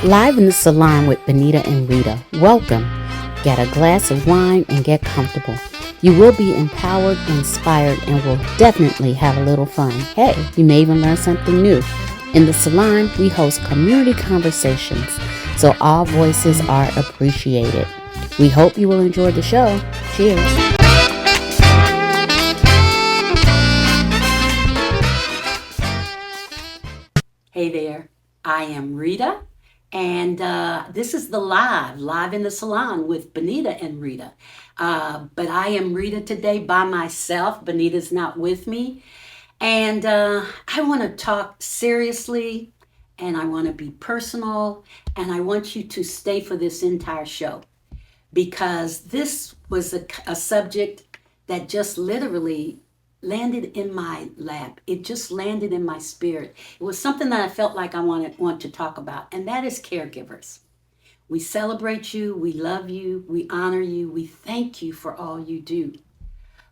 Live in the Salon with Benita and Rita. Welcome. Get a glass of wine and get comfortable. You will be empowered, inspired, and will definitely have a little fun. Hey, you may even learn something new. In the Salon, we host community conversations, so all voices are appreciated. We hope you will enjoy the show. Cheers. Hey there, I am Rita, and this is the live in the Salon with Benita and Rita. But I am Rita today by myself. Benita's not with me, and I want to talk seriously, and I want to be personal, and I want you to stay for this entire show because this was a subject that just literally landed in my lap. It just landed in my spirit. It was something that I felt like I want to talk about, and that is caregivers. We celebrate you, we love you, we honor you, we thank you for all you do.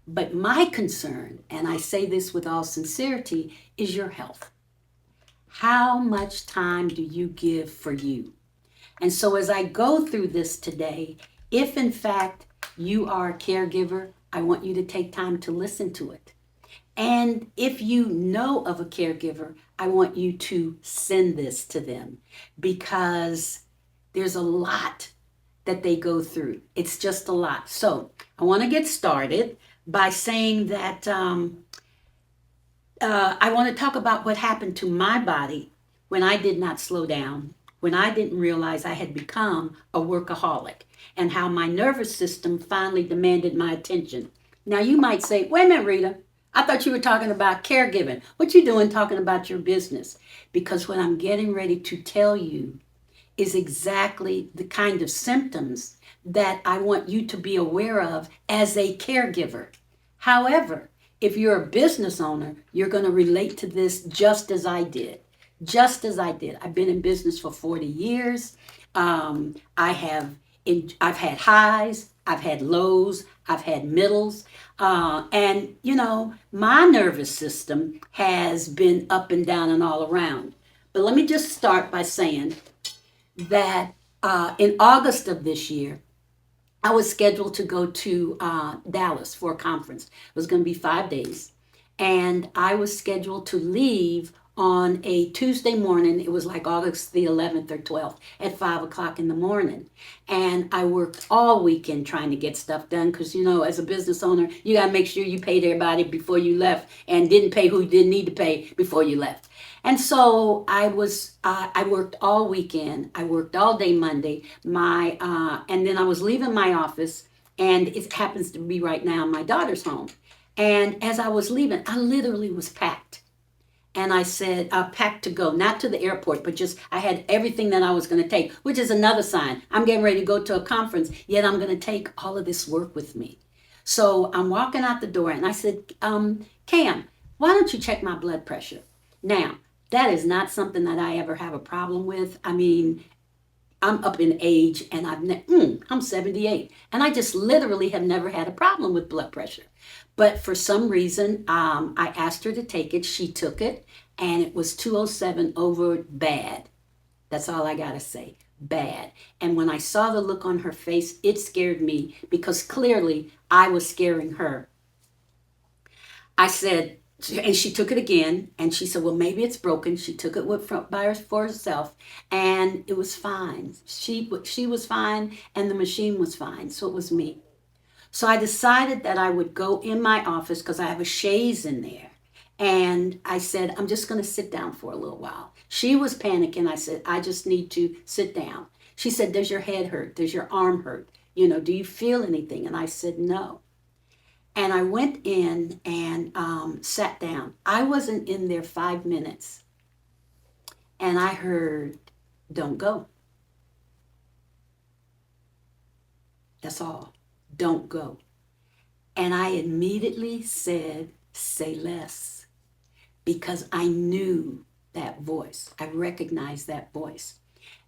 But my concern, and I say this with all sincerity, is your health. How much time do you give for you? And so as I go through this today, if in fact you are a caregiver, I want you to take time to listen to it. And if you know of a caregiver, I want you to send this to them because there's a lot that they go through. It's just a lot. So I want to get started by saying that I want to talk about what happened to my body when I did not slow down, when I didn't realize I had become a workaholic, and how my nervous system finally demanded my attention. Now you might say, wait a minute, Rita, I thought you were talking about caregiving. What you doing talking about your business? Because what I'm getting ready to tell you is exactly the kind of symptoms that I want you to be aware of as a caregiver. However, if you're a business owner, you're going to relate to this just as I did. Just as I did. I've been in business for 40 years. I've had highs, I've had lows, I've had middles. And, my nervous system has been up and down and all around. But let me just start by saying that in August of this year, I was scheduled to go to Dallas for a conference. It was going to be 5 days. And I was scheduled to leave on a Tuesday morning. It was like August the 11th or 12th at 5 o'clock in the morning. And I worked all weekend trying to get stuff done because, as a business owner, you got to make sure you paid everybody before you left and didn't pay who you didn't need to pay before you left. And so I worked all weekend. I worked all day Monday. And then I was leaving my office, and it happens to be right now my daughter's home. And as I was leaving, I literally was packed. And I said, packed to go, not to the airport, but just I had everything that I was going to take, which is another sign. I'm getting ready to go to a conference, yet I'm going to take all of this work with me. So I'm walking out the door, and I said, Cam, why don't you check my blood pressure? Now, that is not something that I ever have a problem with. I mean, I'm up in age, and I'm 78, and I just literally have never had a problem with blood pressure. But for some reason, I asked her to take it. She took it, and it was 207 over bad. That's all I got to say, bad. And when I saw the look on her face, it scared me because clearly I was scaring her. I said, and she took it again, and she said, well, maybe it's broken. She took it for herself, and it was fine. She was fine, and the machine was fine, so it was me. So I decided that I would go in my office because I have a chaise in there. And I said, I'm just going to sit down for a little while. She was panicking. I said, I just need to sit down. She said, does your head hurt? Does your arm hurt? Do you feel anything? And I said, no. And I went in and sat down. I wasn't in there 5 minutes. And I heard, don't go. That's all. Don't go. And I immediately said, say less, because I knew that voice. I recognized that voice.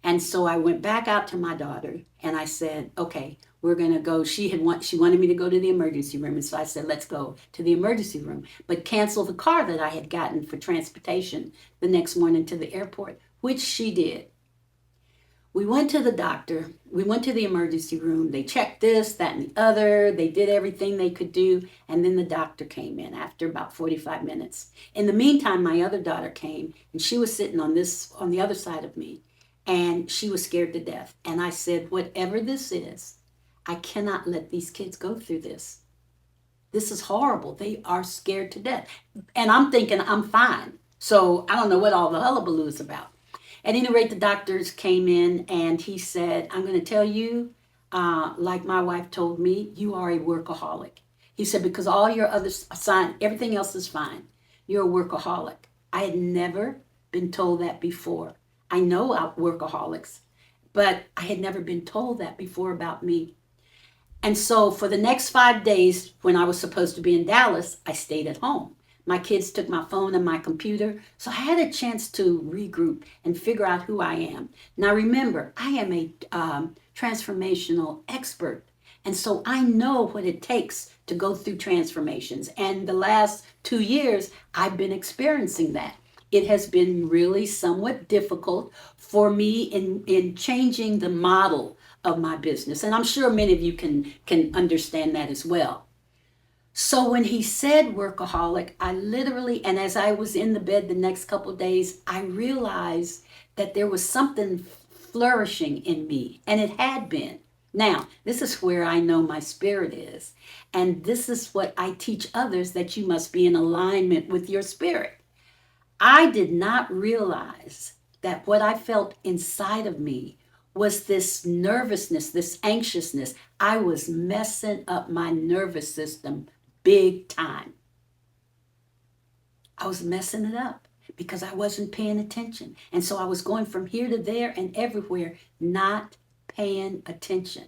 And so I went back out to my daughter and I said, okay, we're going to go. She wanted me to go to the emergency room. And so I said, let's go to the emergency room, but cancel the car that I had gotten for transportation the next morning to the airport, which she did. We went to the doctor. We went to the emergency room. They checked this, that, and the other. They did everything they could do. And then the doctor came in after about 45 minutes. In the meantime, my other daughter came and she was sitting on the other side of me. And she was scared to death. And I said, whatever this is, I cannot let these kids go through this. This is horrible. They are scared to death. And I'm thinking I'm fine. So I don't know what all the hullabaloo is about. At any rate, the doctors came in and he said, I'm going to tell you, like my wife told me, you are a workaholic. He said, because all your other sign, everything else is fine. You're a workaholic. I had never been told that before. I know workaholics, but I had never been told that before about me. And so for the next 5 days, when I was supposed to be in Dallas, I stayed at home. My kids took my phone and my computer, so I had a chance to regroup and figure out who I am. Now remember, I am a transformational expert, and so I know what it takes to go through transformations. And the last 2 years, I've been experiencing that. It has been really somewhat difficult for me in changing the model of my business. And I'm sure many of you can understand that as well. So when he said workaholic, I literally, and as I was in the bed the next couple of days, I realized that there was something flourishing in me, and it had been. Now, this is where I know my spirit is. And this is what I teach others, that you must be in alignment with your spirit. I did not realize that what I felt inside of me was this nervousness, this anxiousness. I was messing up my nervous system big time. I was messing it up because I wasn't paying attention. And so I was going from here to there and everywhere, not paying attention.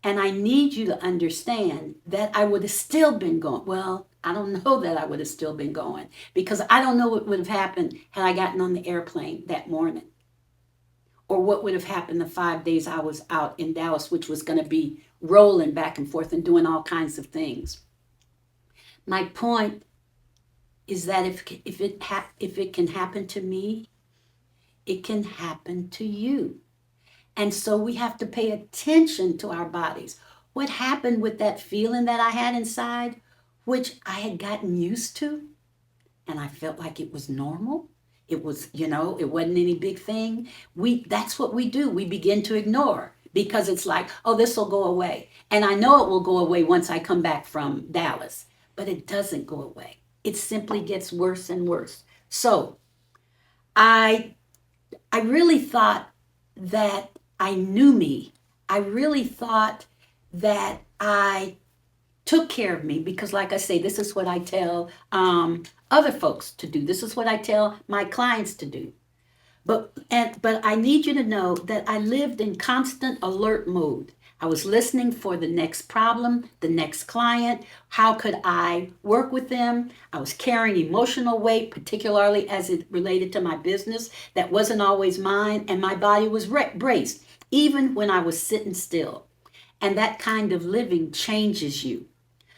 And I need you to understand that I would have still been going. Well, I don't know that I would have still been going, because I don't know what would have happened had I gotten on the airplane that morning, or what would have happened the 5 days I was out in Dallas, which was going to be rolling back and forth and doing all kinds of things. My point is that if it can happen to me, it can happen to you. And so we have to pay attention to our bodies. What happened with that feeling that I had inside, which I had gotten used to, and I felt like it was normal. It was, it wasn't any big thing. That's what we do. We begin to ignore, because it's like, oh, this will go away. And I know it will go away once I come back from Dallas, but it doesn't go away. It simply gets worse and worse. So I really thought that I knew me. I really thought that I took care of me, because like I say, this is what I tell other folks to do. This is what I tell my clients to do. But I need you to know that I lived in constant alert mode. I was listening for the next problem, the next client. How could I work with them? I was carrying emotional weight, particularly as it related to my business that wasn't always mine, and my body was braced, even when I was sitting still. And that kind of living changes you.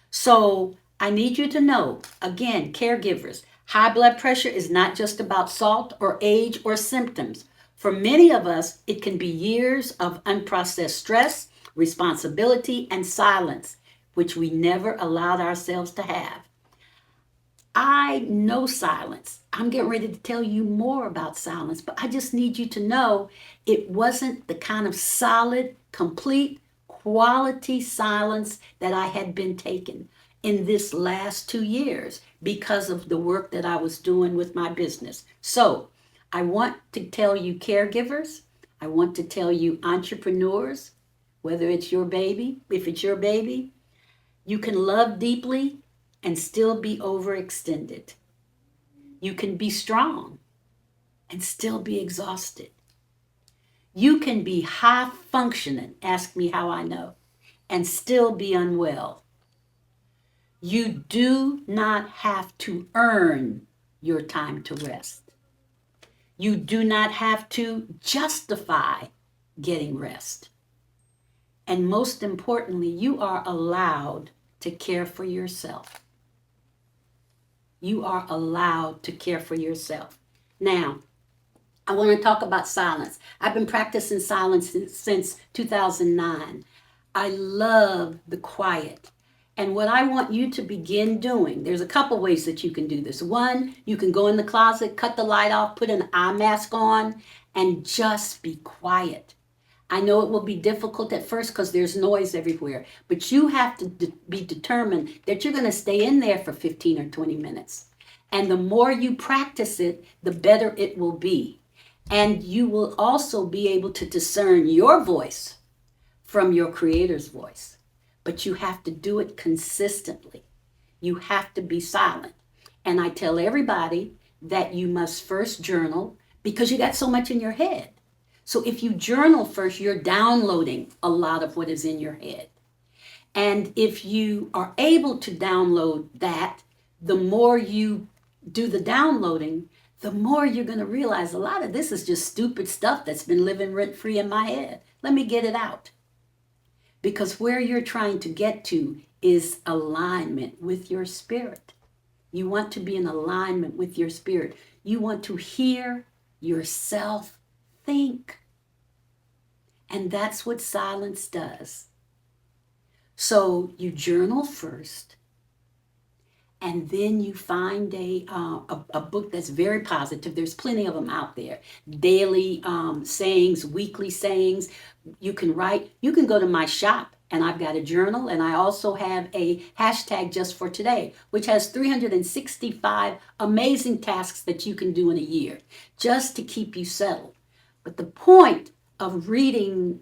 So I need you to know, again, caregivers, high blood pressure is not just about salt or age or symptoms. For many of us, it can be years of unprocessed stress, responsibility, and silence, which we never allowed ourselves to have. I know silence. I'm getting ready to tell you more about silence, but I just need you to know it wasn't the kind of solid, complete, quality silence that I had been taking in this last 2 years because of the work that I was doing with my business. So I want to tell you caregivers, I want to tell you entrepreneurs, whether it's your baby, if it's your baby, you can love deeply and still be overextended. You can be strong and still be exhausted. You can be high functioning, ask me how I know, and still be unwell. You do not have to earn your time to rest. You do not have to justify getting rest. And most importantly, you are allowed to care for yourself. You are allowed to care for yourself. Now, I want to talk about silence. I've been practicing silence since 2009. I love the quiet. And what I want you to begin doing, there's a couple ways that you can do this. One, you can go in the closet, cut the light off, put an eye mask on, and just be quiet. I know it will be difficult at first because there's noise everywhere, but you have to be determined that you're going to stay in there for 15 or 20 minutes. And the more you practice it, the better it will be. And you will also be able to discern your voice from your creator's voice. But you have to do it consistently. You have to be silent. And I tell everybody that you must first journal because you got so much in your head. So if you journal first, you're downloading a lot of what is in your head. And if you are able to download that, the more you do the downloading, the more you're going to realize a lot of this is just stupid stuff that's been living rent-free in my head. Let me get it out. Because where you're trying to get to is alignment with your spirit. You want to be in alignment with your spirit. You want to hear yourself think. And that's what silence does. So you journal first. And then you find a book that's very positive. There's plenty of them out there. Daily sayings, weekly sayings. You can write. You can go to my shop, and I've got a journal. And I also have a hashtag just for today, which has 365 amazing tasks that you can do in a year just to keep you settled. But the point of reading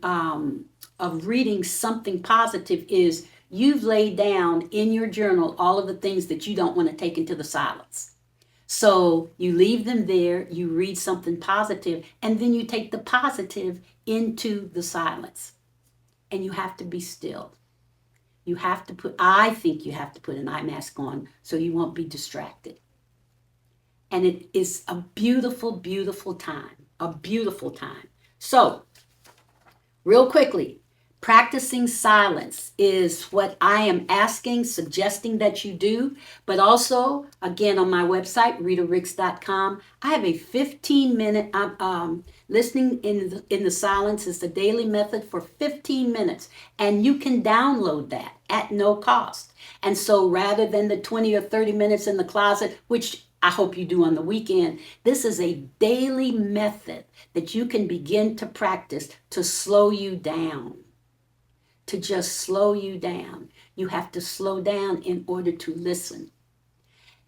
something positive is you've laid down in your journal all of the things that you don't want to take into the silence. So you leave them there, you read something positive, and then you take the positive into the silence. And you have to be still. I think you have to put an eye mask on so you won't be distracted. And it is a beautiful, beautiful time. A beautiful time. So, real quickly, practicing silence is what I am asking, suggesting that you do. But also, again, on my website, ritaricks.com, I have a 15-minute listening in the silence is the daily method for 15 minutes. And you can download that at no cost. And so rather than the 20 or 30 minutes in the closet, which I hope you do on the weekend, this is a daily method that you can begin to practice to slow you down. To just slow you down. You have to slow down in order to listen.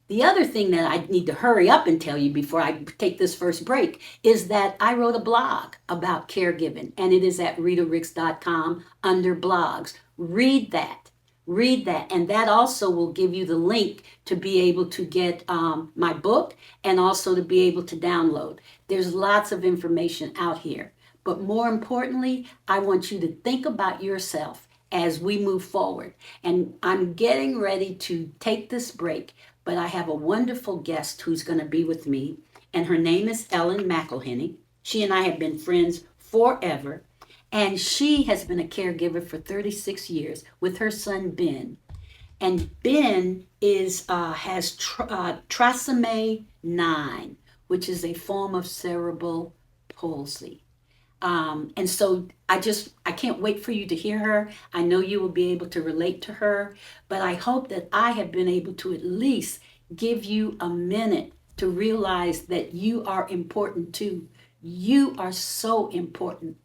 The other thing that I need to hurry up and tell you before I take this first break is that I wrote a blog about caregiving, and it is at ritaricks.com under blogs. Read that. Read that. And that also will give you the link to be able to get my book and also to be able to download. There's lots of information out here. But more importantly, I want you to think about yourself as we move forward. And I'm getting ready to take this break, but I have a wonderful guest who's going to be with me, and her name is Ellen McIlhenny. She and I have been friends forever, and she has been a caregiver for 36 years with her son, Ben. And Ben has trisomy 9, which is a form of cerebral palsy. And so I can't wait for you to hear her. I know you will be able to relate to her, but I hope that I have been able to at least give you a minute to realize that you are important too. You are so important.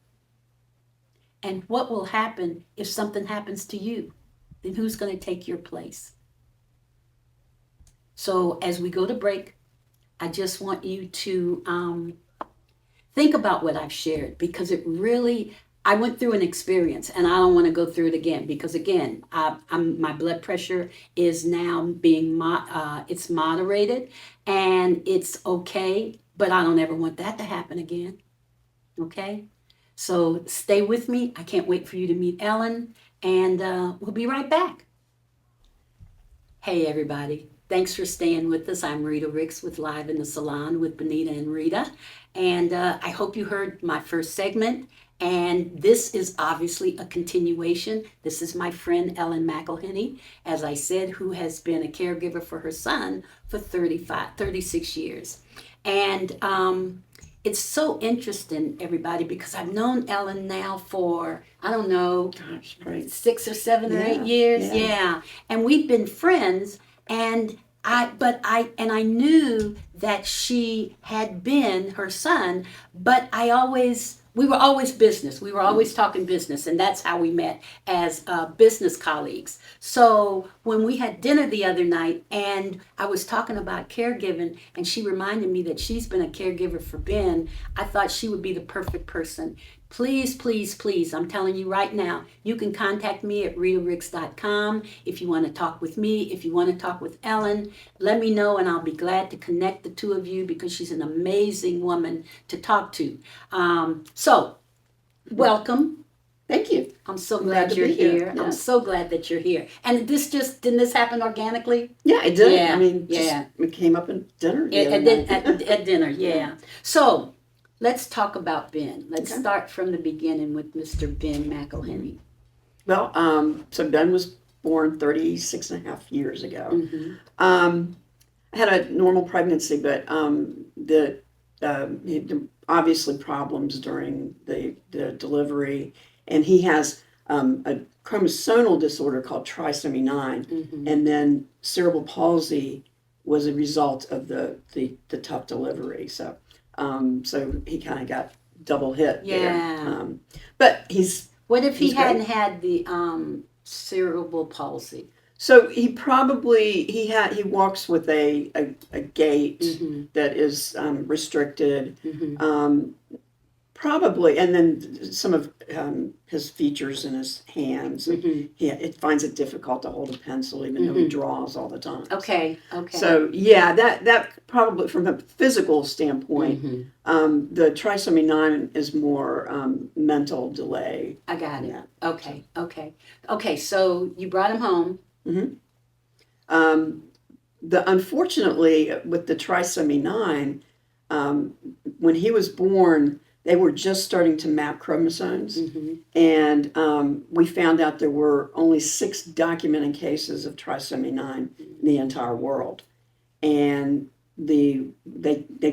And what will happen if something happens to you? Then who's going to take your place? So as we go to break, I just want you to think about what I've shared, because it really, I went through an experience and I don't want to go through it again, because again, my blood pressure is now being, it's moderated and it's okay, but I don't ever want that to happen again. Okay? So stay with me. I can't wait for you to meet Ellen, and we'll be right back. Hey everybody. Thanks for staying with us. I'm Rita Ricks with Live in the Salon with Benita and Rita. And I hope you heard my first segment. And this is obviously a continuation. This is my friend Ellen McIlhenny, as I said, who has been a caregiver for her son for 36 years. And it's so interesting, everybody, because I've known Ellen now for, I don't know, Gosh, right. 6 or 7 or 8 years. Yeah. And we've been friends, and I knew that she had been her son, but we were always business. We were always talking business, and that's how we met as business colleagues. So when we had dinner the other night, and I was talking about caregiving, and she reminded me that she's been a caregiver for Ben, I thought she would be the perfect person. Please, please, please, I'm telling you right now, you can contact me at ritaricks.com if you want to talk with me, if you want to talk with Ellen, let me know and I'll be glad to connect the two of you because she's an amazing woman to talk to. So, welcome. Thank you. I'm so glad you're here. Yeah. I'm so glad that you're here. And didn't this happen organically? Yeah, it did. Yeah, I mean, yeah. it came up at dinner. At dinner, yeah. So, let's talk about Ben. Let's Okay. start from the beginning with Mr. Ben McIlhenny. Well, so Ben was born 36 and a half years ago. Mm-hmm. I had a normal pregnancy, but he had obviously problems during the delivery, and he has a chromosomal disorder called trisomy 9, Mm-hmm. and then cerebral palsy was a result of the tough delivery. So he kind of got double hit Yeah. there. But What if he he's great. hadn't had the cerebral palsy? So he walks with a gait Mm-hmm. that is restricted, Mm-hmm. probably, and then some of his features in his hands. Mm-hmm. It finds it difficult to hold a pencil, even though he draws all the time. Okay. So yeah, that probably from a physical standpoint, Mm-hmm. the trisomy 9 is more mental delay. I got it. Yeah. Okay. So you brought him home. Unfortunately, with the trisomy 9, when he was born, they were just starting to map chromosomes, Mm-hmm. and we found out there were only 6 documented cases of trisomy 9 in the entire world, and they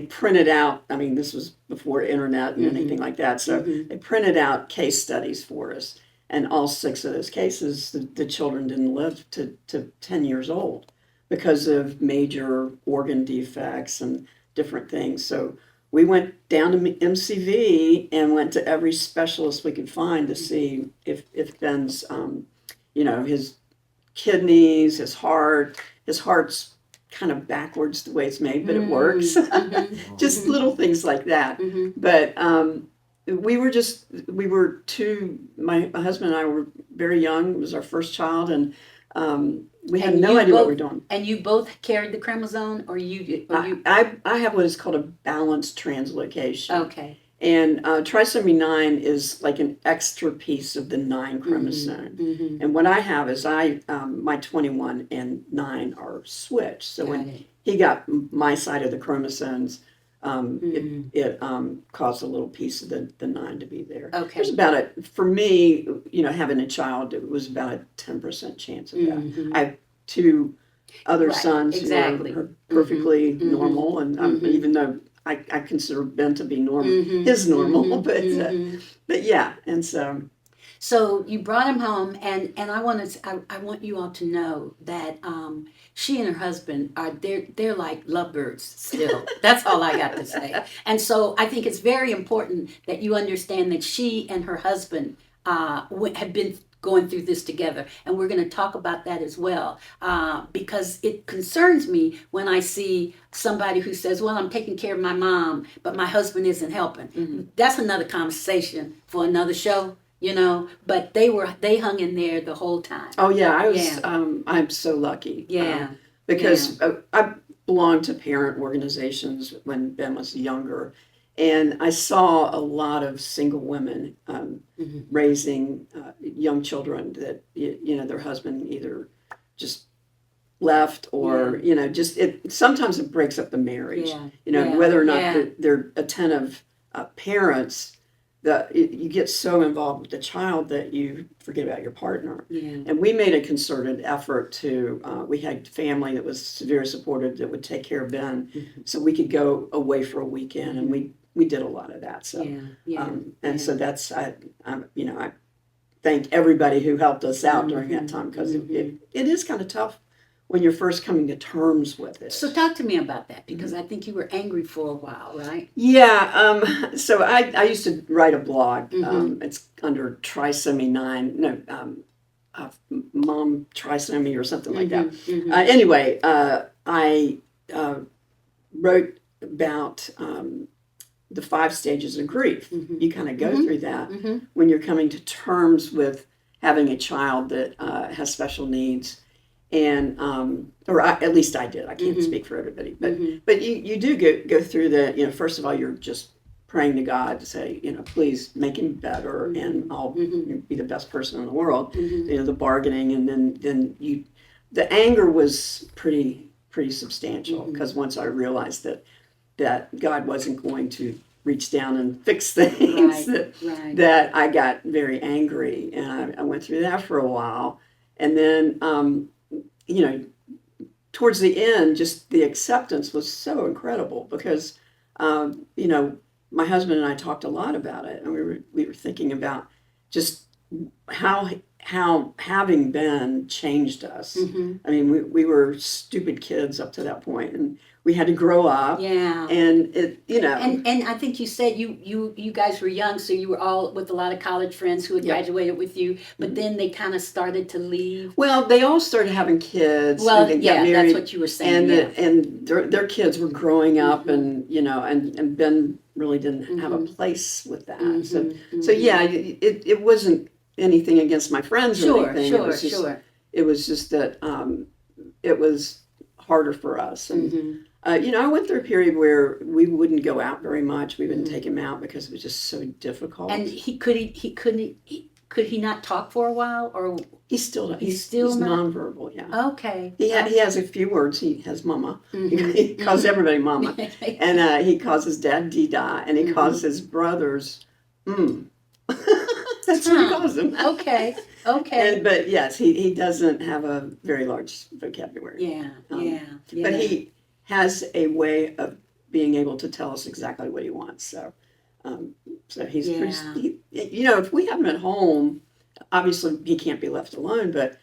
printed out. I mean, this was before internet and anything like that, so they printed out case studies for us, and all 6 of those cases, the children didn't live to 10 years old because of major organ defects and different things. So we went down to MCV and went to every specialist we could find to see if Ben's, his kidneys, his heart's kind of backwards the way it's made, but it works. Just little things like that. But my husband and I were very young. It was our first child, and we had no idea what we were doing. And you both carried the chromosome, or you? I have what is called a balanced translocation. Okay. And trisomy 9 is like an extra piece of the 9 chromosome. Mm-hmm. And what I have is my 21 and 9 are switched. So when he got my side of the chromosomes, it caused a little piece of the 9 to be there. Okay. For me, having a child, it was about a 10% chance of that. I have 2 other sons who are perfectly normal, and even though I consider Ben to be normal, his normal, but yeah, and so. So you brought him home, and I want you all to know that she and her husband they're like lovebirds still. That's all I got to say. And so I think it's very important that you understand that she and her husband have been going through this together, and we're going to talk about that as well, because it concerns me when I see somebody who says, well, I'm taking care of my mom, but my husband isn't helping. That's another conversation for another show, but they hung in there the whole time. Oh yeah, I'm so lucky. Because I belonged to parent organizations when Ben was younger, and I saw a lot of single women raising young children that their husband either just left or sometimes it breaks up the marriage. Whether or not they're attentive parents. You get so involved with the child that you forget about your partner. And we made a concerted effort we had family that was very supportive that would take care of Ben, so we could go away for a weekend, and we we did a lot of that. So, Yeah. so that's, I thank everybody who helped us out during that time, because it is kind of tough when you're first coming to terms with it. So talk to me about that, because I think you were angry for a while, right? Yeah. So I used to write a blog. It's under Trisomy 9. No, Mom Trisomy or something like that. Anyway, I wrote about the 5 stages of grief. You kind of go through that when you're coming to terms with having a child that has special needs. And at least I did. I can't speak for everybody, but you do go through the, first of all, you're just praying to God to say, please make him better, and I'll be the best person in the world. The bargaining, and then the anger was pretty substantial, because once I realized that God wasn't going to reach down and fix things, that I got very angry, and I went through that for a while, and then towards the end, just the acceptance was so incredible, because my husband and I talked a lot about it, and we were thinking about just how having been changed us. I mean, we were stupid kids up to that point, and we had to grow up. Yeah. And it, And I think you said you guys were young, so you were all with a lot of college friends who had graduated with you, but then they kind of started to leave. Well, they all started having kids. Well, and they got married, that's what you were saying. And their kids were growing up, and and Ben really didn't have a place with that. So yeah, it wasn't anything against my friends or anything. It was just that it was harder for us. And I went through a period where we wouldn't go out very much. We wouldn't take him out because it was just so difficult. And could he not talk for a while, or he's nonverbal? Yeah. Okay. He has a few words. He has mama. He calls everybody mama, and he calls his dad Dida, and he calls his brothers That's what he calls them. Okay. But yes, he doesn't have a very large vocabulary. Yeah. But he has a way of being able to tell us exactly what he wants. So he's pretty. If we have him at home, obviously he can't be left alone. But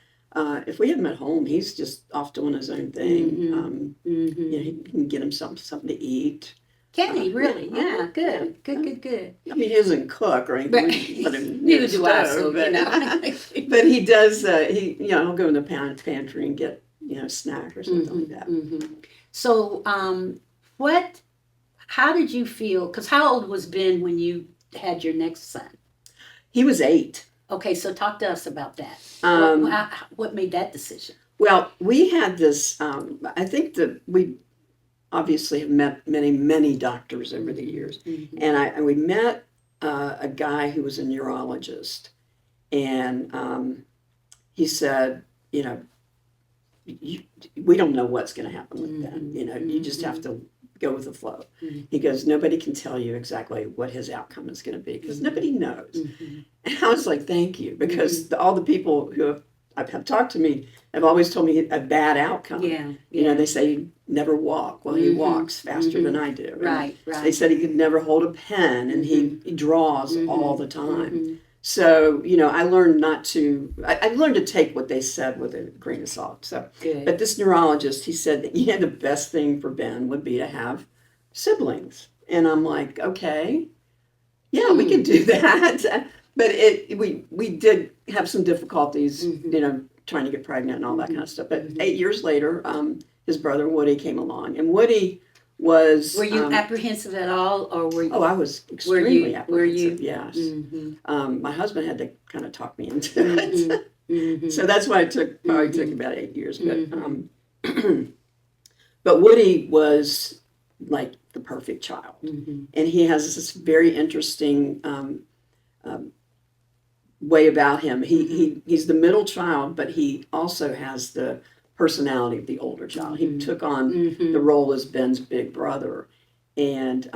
if we have him at home, he's just off doing his own thing. He can get himself something to eat. Can he really? Yeah, good. I mean, he doesn't cook or anything. Neither do I. So but he does. He'll go in the pantry and get a snack or something like that. So, how did you feel? Because how old was Ben when you had your next son? He was 8. Okay, so talk to us about that. What made that decision? Well, we had this. I think that we obviously have met many doctors over the years, and we met a guy who was a neurologist, and he said, we don't know what's going to happen with Ben. You just have to go with the flow. He goes, nobody can tell you exactly what his outcome is going to be, because nobody knows. And I was like, thank you, because all the people who have talked to me have always told me a bad outcome. They say never walk. Well, he walks faster than I do. Right. They said he could never hold a pen, and he draws all the time. So, I learned not to, I learned to take what they said with a grain of salt. So, but this neurologist, he said that, the best thing for Ben would be to have siblings. And I'm like, okay, we can do that. But we did have some difficulties, trying to get pregnant and all that kind of stuff. But 8 years later, his brother Woody came along, and Woody was. Were you apprehensive at all, or were you? Oh, I was extremely apprehensive. Were you? Yes. My husband had to kind of talk me into it. So that's why it probably took about 8 years. But but Woody was like the perfect child, and he has this very interesting way about him. He's the middle child, but he also has the personality of the older child. He took on the role as Ben's big brother, and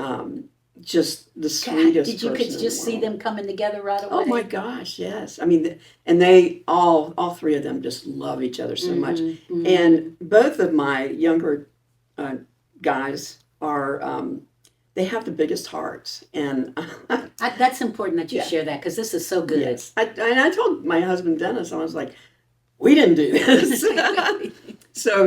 just the sweetest Did you person could just see them coming together right away? Oh my gosh, yes. I mean, and they all 3 of them just love each other so much. And both of my younger guys are they have the biggest hearts. And That's important that you Yeah. share that because this is so good. yes, and I told my husband Dennis, I was like, we didn't do this. So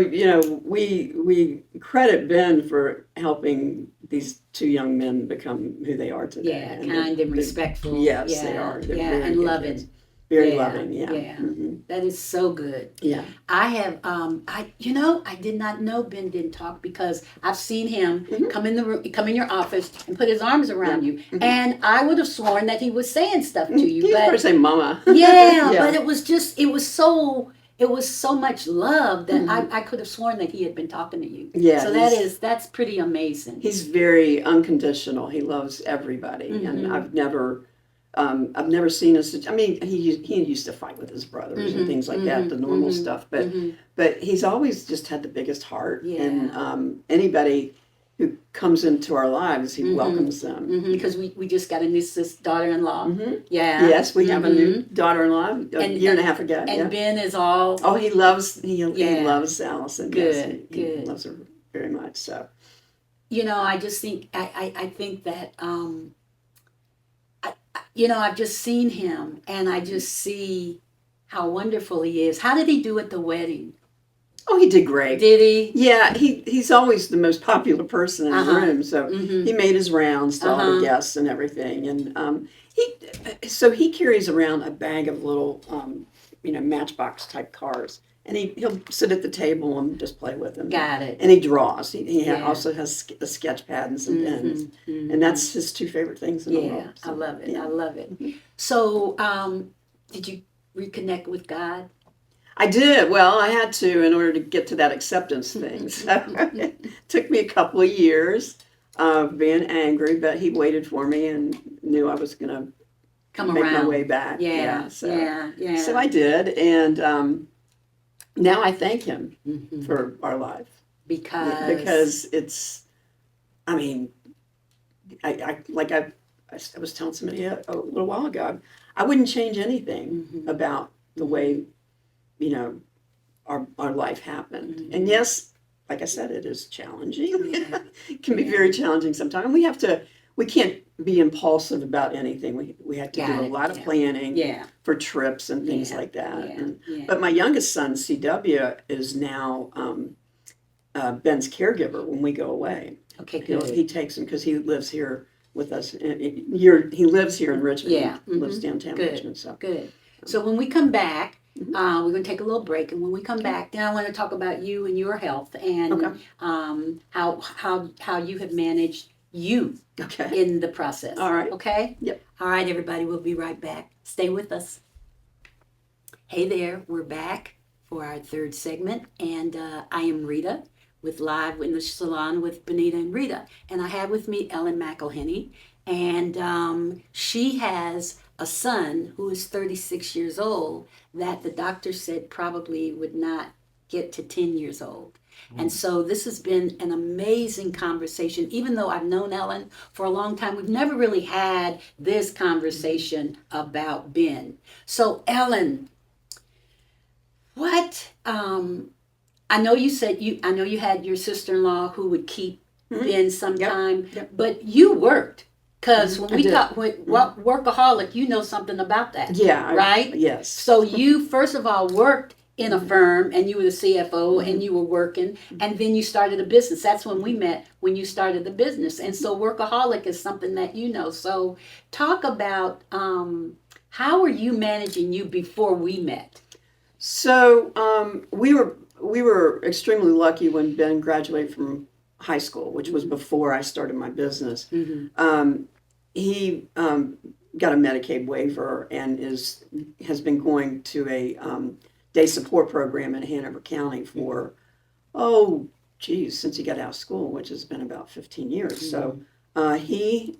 we credit Ben for helping these two young men become who they are today. Yeah, And kind and they're- respectful. Yes, Yeah, they are. They're yeah, very and good loving. kids. Very Yeah, loving. Yeah. yeah. Hmm. That is so good. Yeah. I have, I did not know Ben didn't talk because I've seen him Mhm. come in the room, come in your office and put his arms around you, Mhm. and I would have sworn that he was saying stuff to you, He's but probably say mama. yeah, Yeah. but it was so much love that I could have sworn that he had been talking to you. Yeah, So that's pretty amazing. He's very unconditional. He loves everybody, and Mhm. I've never seen us. I mean, he used to fight with his brothers and Mhm, things like that, the normal mhm, stuff. But mhm. but he's always just had the biggest heart, Yeah. and anybody who comes into our lives, he Mhm. welcomes them. Because we just got a new daughter-in-law. Hmm. Yeah. Yes, we have a new Mhm. daughter-in-law a year and a half ago. And Yeah. Ben is all Oh, he Yeah. loves Allison. Good, Yes, he good. loves her very much. So I just think I think that I've just seen him and I just see how wonderful he is. How did he do at the wedding? oh, he did great. Did he? Yeah, he's always the most popular person in the Uh-huh. room, so Mhm. he made his rounds to all Uh-huh. the guests and everything. And he carries around a bag of little Matchbox type cars, and he'll sit at the table and just play with them. Got it. And he draws. He Yeah. also has a sketch pad and some pens, Mhm, mhm. and that's his two favorite things in the world. Yeah, I So, love it. yeah. I love it. Mhm. So, did you reconnect with God? I did. Well, I had to in order to get to that acceptance thing. So it took me a couple of years of being angry, but he waited for me and knew I was going to Come make around. my way back. Yeah, So yeah. so I did, and now I thank him Mhm. for our life Because it's. I mean, I was telling somebody a little while ago, I wouldn't change anything Mhm. about the way our life happened. Mhm. And yes, like I said, it is challenging. Yeah. It can be Yeah. very challenging sometimes. And we can't be impulsive about anything. We have to Got do a it. lot of Yeah. planning Yeah, for trips and things Yeah. like that. yeah, And, yeah. but my youngest son, CW, is now Ben's caregiver when we go away. Okay, He good. takes him because he lives here with us. He lives here in Richmond. Yeah. He lives Mhm. downtown Good. Richmond. So Good. So when we come back, Mhm. we're going to take a little break, and when we come back, then I want to talk about you and your health and Okay. how you have managed you okay. in the process. All right. Okay. Yep. All right, everybody. We'll be right back. Stay with us. Hey there. We're back for our third segment, and I am Rita with Live in the Salon with Benita and Rita, and I have with me Ellen McIlhenny, and she has a son who is 36 years old that the doctor said probably would not get to 10 years old. And so this has been an amazing conversation. Even though I've known Ellen for a long time, we've never really had this conversation about Ben. So Ellen, what I know you had your sister-in-law who would keep Mhm. Ben sometime, Yep. but you worked. Because when I we did. talk workaholic, you know something about that. Yeah. Right? Yes. So you first of all worked in a firm and you were the CFO Mhm. and you were working and then you started a business. That's when we met, when you started the business. And so workaholic is something that you know. So talk about how were you managing you before we met? So we were extremely lucky when Ben graduated from high school, which was before I started my business. Mm-hmm. He got a Medicaid waiver and has been going to a day support program in Hanover County for since he got out of school, which has been about 15 years. So he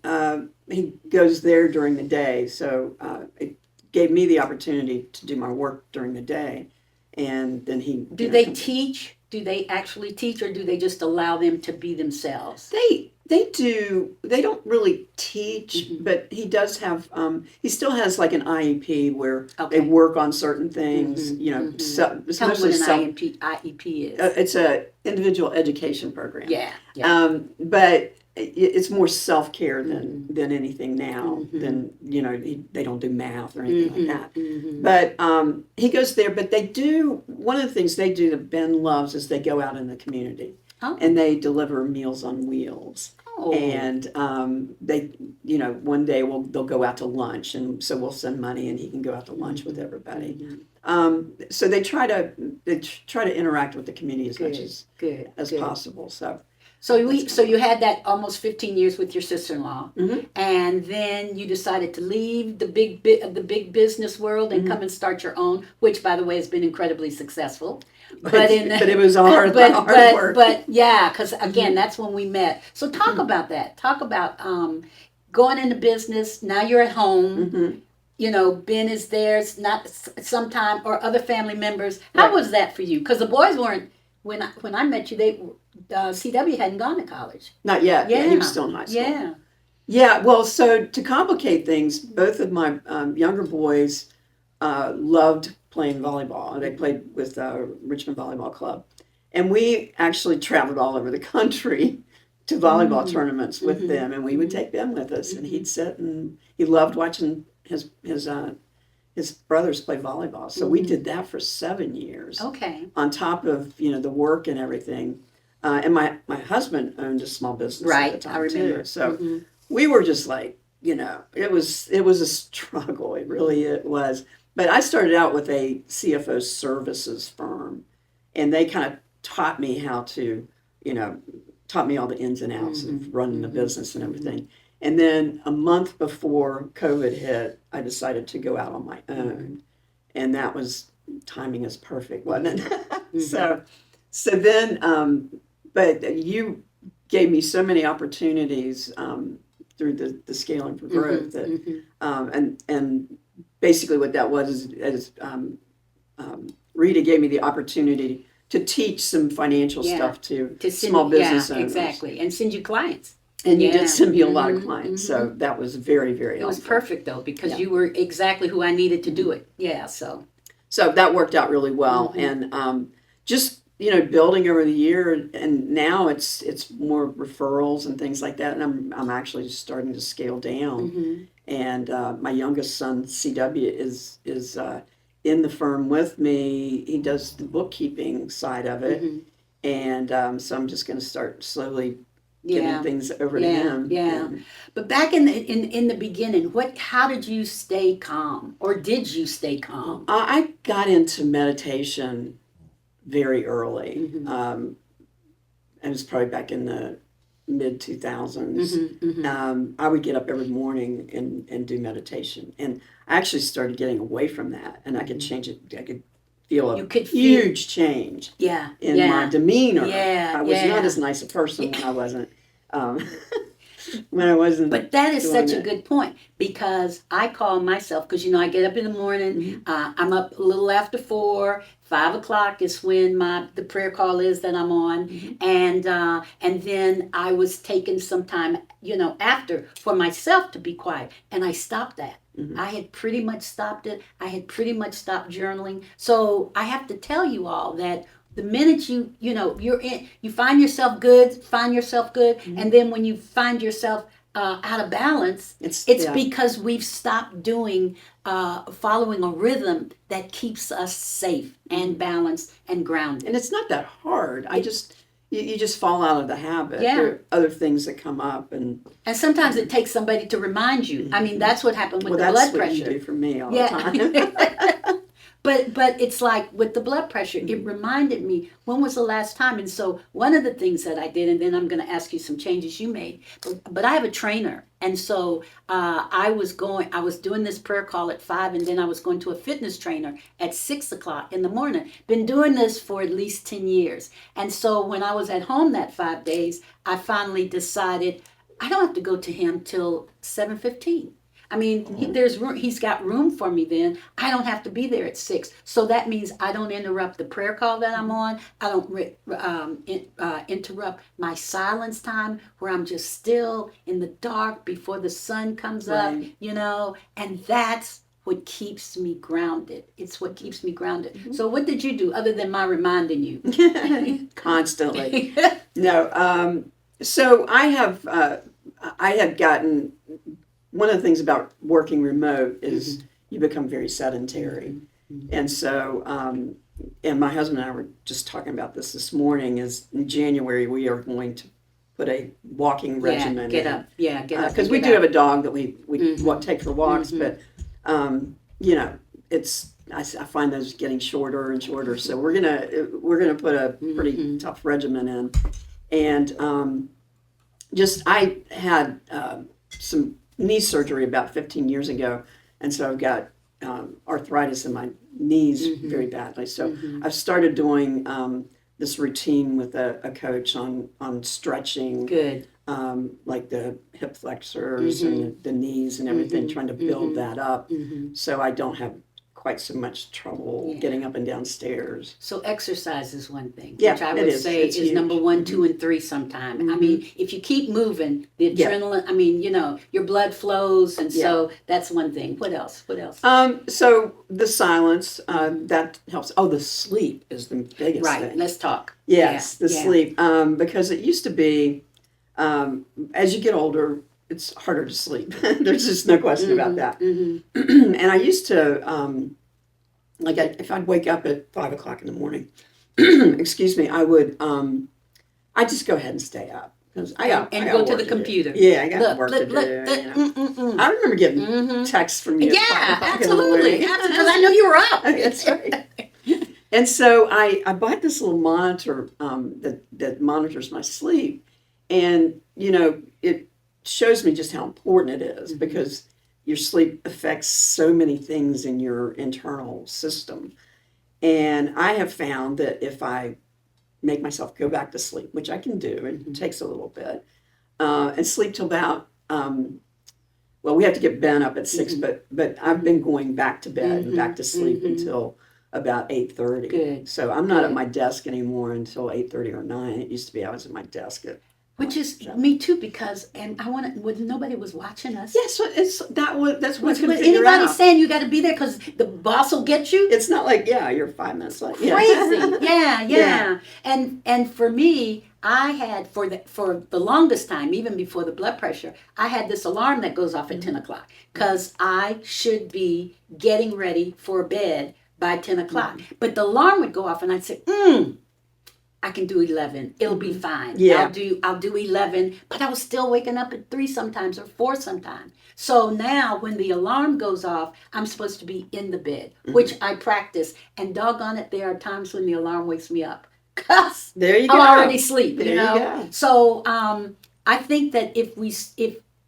goes there during the day. So it gave me the opportunity to do my work during the day, and then he. Do they teach? Do they actually teach, or do they just allow them to be themselves? They do. They don't really teach, Mhm. but he does have. He still has like an IEP where Okay. they work on certain things. Mhm, mhm. So it's Tell them mostly what an IEP is. it's a individual education program. Yeah. But it's more self-care than anything now. Than they don't do math or anything like that. But he goes there. But they do, one of the things they do that Ben loves is they go out in the community and they deliver Meals on Wheels. And they, one day they'll go out to lunch, and so we'll send money, and he can go out to lunch with everybody. So they try to interact with the community as much as possible. So you had that almost 15 years with your sister-in-law, and then you decided to leave the big business world and come and start your own, which, by the way, has been incredibly successful. But it was hard work. But yeah, because again, that's when we met. So talk about that. Talk about going into business. Now you're at home. Ben is there. It's not sometime, or other family members. How was that for you? Because the boys weren't. When I met you, CW hadn't gone to college. Not yet. Yeah, he was still in high school. Yeah. Yeah. Well, so to complicate things, both of my younger boys loved playing volleyball. They played with Richmond Volleyball Club, and we actually traveled all over the country to volleyball tournaments with them, and we would take them with us, and he'd sit, and he loved watching his brothers play volleyball. So we did that for 7 years. Okay. On top of the work and everything, and my husband owned a small business at the time, I remember. too. So we were just like, it was a struggle. It was. But I started out with a CFO services firm, and they kind of taught me how to, taught me all the ins and outs of running the business and everything. And then a month before COVID hit, I decided to go out on my own. And that was, timing is perfect, wasn't it? So then, but you gave me so many opportunities through the Scaling for Growth that, and basically what that was is Rita gave me the opportunity to teach some financial stuff to small business owners. Exactly, and send you clients. And you did send me a lot of clients, so that was very, very helpful. It was perfect, though, because you were exactly who I needed to do it. Yeah, so that worked out really well, and just building over the year, and now it's more referrals and things like that, and I'm actually just starting to scale down. And my youngest son, CW, is in the firm with me. He does the bookkeeping side of it, and so I'm just going to start slowly giving things over to him. Yeah. But back in the beginning, how did you stay calm, or did you stay calm? I got into meditation very early. It was probably back in the mid 2000s. I would get up every morning and do meditation, and I actually started getting away from that, and I could change it. I could feel huge change in my demeanor. I was not as nice a person when I wasn't But that is such a good point, because I call myself, because I get up in the morning, I'm up a little after 4, 5 o'clock is when the prayer call is that I'm on, and then I was taking some time after for myself to be quiet, and I stopped that. I had pretty much stopped it. I had pretty much stopped journaling. So I have to tell you all that the minute you find yourself good, and then when you find yourself out of balance, it's because we've stopped doing, following a rhythm that keeps us safe and balanced and grounded. And it's not that hard. You just fall out of the habit. There are other things that come up, and sometimes it takes somebody to remind you. I mean, that's what happened with the blood pressure. That's what you do for me all the time. But it's like with the blood pressure, it reminded me, when was the last time? And so one of the things that I did, and then I'm going to ask you some changes you made, but I have a trainer. And so I was doing this prayer call at 5, and then I was going to a fitness trainer at 6 o'clock in the morning. Been doing this for at least 10 years. And so when I was at home that 5 days, I finally decided I don't have to go to him till 7:15. I mean, there's room, he's got room for me then. I don't have to be there at 6. So that means I don't interrupt the prayer call that I'm on. I don't interrupt my silence time where I'm just still in the dark before the sun comes up, and that's what keeps me grounded. It's what keeps me grounded. So what did you do other than my reminding you? Constantly. No, So I had gotten, one of the things about working remote is you become very sedentary. And so, and my husband and I were just talking about this morning, is in January we are going to put a walking regimen get in. up. Yeah, get up. Because and we get do up. have a dog that we take for walks, but, you know, I find those getting shorter and shorter. So we're gonna put a pretty tough regimen in. And just I had some knee surgery about 15 years ago, and so I've got arthritis in my knees very badly. So I've started doing this routine with a coach on stretching, Good. like the hip flexors and the knees and everything, trying to build that up, so I don't have quite so much trouble getting up and down stairs. So exercise is one thing, Yeah, which I it would is. say It's is huge. number 1, 2, and 3 sometime. I mean, if you keep moving, the adrenaline, I mean, you know, your blood flows, and so that's one thing. What else? What else? So the silence, that helps. Oh, the sleep is the biggest Right, thing. let's talk. Yes, Yeah, the yeah. sleep, because it used to be, as you get older, it's harder to sleep. There's just no question about that. And I used to, if I'd wake up at 5 o'clock in the morning, excuse me, I'd just go ahead and stay up. Because I got go to work the computer. do. Yeah, I got Look, work look, to look, do. I remember getting texts from you at 5 Yeah, o'clock absolutely. in the morning. Because I know you were up. That's right. And so I bought this little monitor that monitors my sleep, and you know it shows me just how important it is because your sleep affects so many things in your internal system. And I have found that if I make myself go back to sleep, which I can do, it takes a little bit, and sleep till about well, we have to get Ben up at 6, but I've been going back to bed and back to sleep until about 8:30. Good. So I'm not at my desk anymore until 8:30 or 9. It used to be I was at my desk at. Which is me too, because I want to. Nobody was watching us. Yes, that's what Was anybody saying you got to be there because the boss will get you? It's not like you're 5 minutes late. Crazy. Yeah. And for me, I had for the longest time, even before the blood pressure, I had this alarm that goes off at 10 o'clock because I should be getting ready for bed by 10 o'clock. But the alarm would go off and I'd say, I can do 11. It'll be fine. Yeah. I'll do 11, but I was still waking up at 3 sometimes or 4 sometimes. So now when the alarm goes off, I'm supposed to be in the bed, which I practice. And doggone it, there are times when the alarm wakes me up. Cause there you go. I'm already asleep, there you know? You go. So I think that if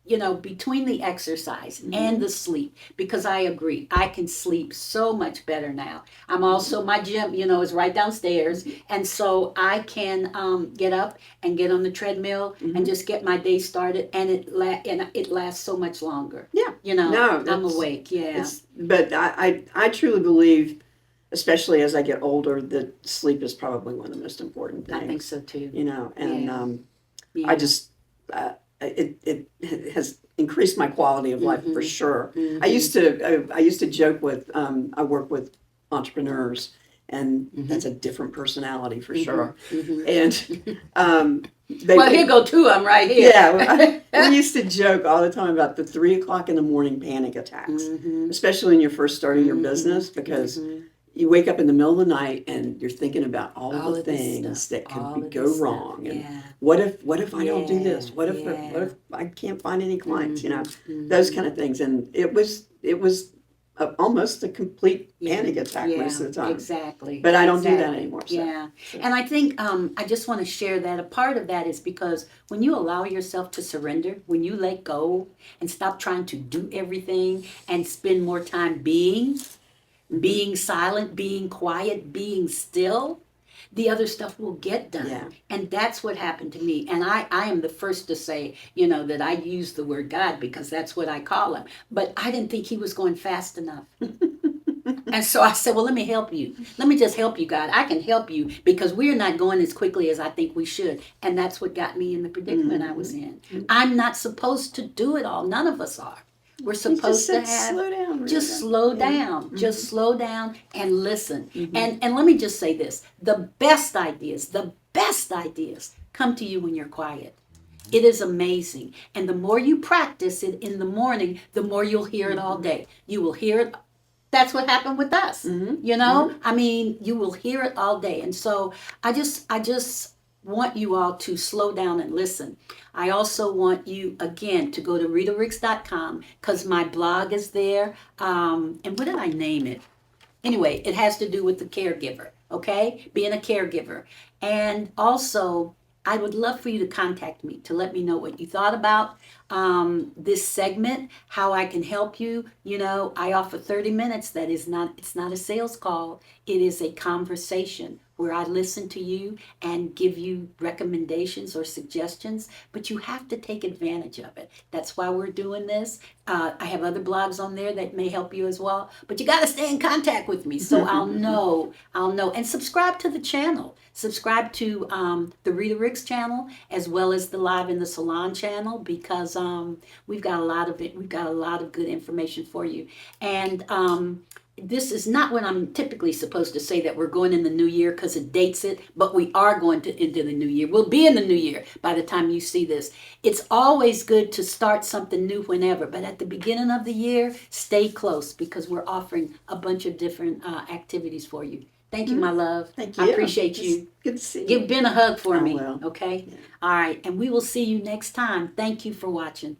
you know, between the exercise and the sleep, because I agree, I can sleep so much better now. I'm also, my gym, you know, is right downstairs. And so I can get up and get on the treadmill and just get my day started. And it lasts so much longer. Yeah. You know, No, I'm awake. Yeah. But I truly believe, especially as I get older, that sleep is probably one of the most important things. I think so too. You know, and Yeah. I just, it has increased my quality of life for sure. I used to joke with, I work with entrepreneurs, and that's a different personality for sure. And well, here go two. I'm right here. Yeah, we used to joke all the time about the 3 o'clock in the morning panic attacks, especially when you're first starting your business, because you wake up in the middle of the night and you're thinking about all the things that could go wrong. And what if I don't do this? What if I can't find any clients? You know, those kind of things. And it was almost a complete panic attack most of the time. Exactly. But I don't do that anymore. So. Yeah. And I think I just want to share that a part of that is because when you allow yourself to surrender, when you let go and stop trying to do everything and spend more time being silent, being quiet, being still, the other stuff will get done. Yeah. And that's what happened to me. And I am the first to say, you know, that I use the word God because that's what I call him. But I didn't think he was going fast enough. And so I said, well, let me help you. Let me just help you, God. I can help you because we're not going as quickly as I think we should. And that's what got me in the predicament I was in. I'm not supposed to do it all. None of us are. We're supposed to have slow down. just slow down, just slow down and listen. And let me just say this: the best ideas come to you when you're quiet. It is amazing. And the more you practice it in the morning, the more you'll hear it all day. You will hear it. That's what happened with us. You know, I mean, you will hear it all day. And so I just want you all to slow down and listen. I also want you again to go to ritaricks.com because my blog is there. And what did I name it? Anyway, it has to do with the caregiver, okay? Being a caregiver. And also, I would love for you to contact me to let me know what you thought about this segment, how I can help you. You know, I offer 30 minutes. That is not, it's not a sales call. It is a conversation where I listen to you and give you recommendations or suggestions, but you have to take advantage of it. That's why we're doing this. I have other blogs on there that may help you as well, but you got to stay in contact with me so I'll know. And subscribe to the channel. Subscribe to the Rita Ricks channel as well as the Live in the Salon channel because we've got a lot of it. We've got a lot of good information for you. And this is not what I'm typically supposed to say that we're going in the new year because it dates it, but we are going to into the new year. We'll be in the new year by the time you see this. It's always good to start something new whenever, but at the beginning of the year, stay close because we're offering a bunch of different activities for you. Thank you, my love. Thank you. I appreciate you. Good to see you. Give Ben a hug for me, will. okay? Yeah. All right, and we will see you next time. Thank you for watching.